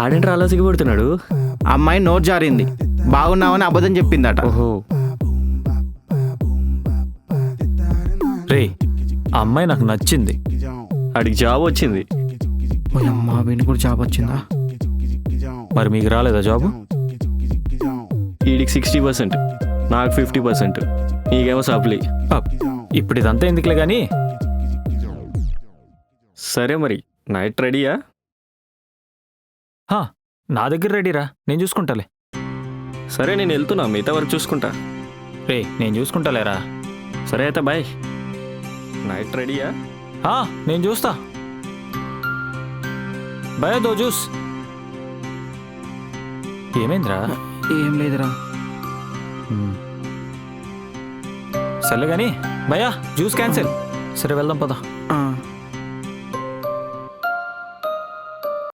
ఆడేంట్రా అలా సిగ్గుపడుతున్నాడు? అమ్మాయి నోట్ జారింది, బాగున్నావని అబద్ధం చెప్పిందట. ఓహో. రే, ఆ అమ్మాయి నాకు నచ్చింది. ఆడికి జాబ్ వచ్చింది. అమ్మా వీడిని కూడా జాబ్ వచ్చిందా? మరి మీకు రాలేదా జాబు? వీడికి 60%, నాకు 50%, నీకేమో సప్లీ. ఇప్పుడు ఇదంతా ఎందుకులే కానీ సరే మరి నైట్ రెడీయా? నా దగ్గర రెడీరా, నేను చూసుకుంటాలే. సరే నేను వెళ్తున్నా, మిగతా వరకు చూసుకుంటా. రే, నేను చూసుకుంటాలేరా. సరే అయితే బాయ్. నైట్ రెడీయా? నేను చూస్తా. భయ దో జ్యూస్. ఏమైందిరా? ఏం లేదురా. సర్లే కానీ భయ్యా జ్యూస్ క్యాన్సిల్. సరే వెళ్దాం పద.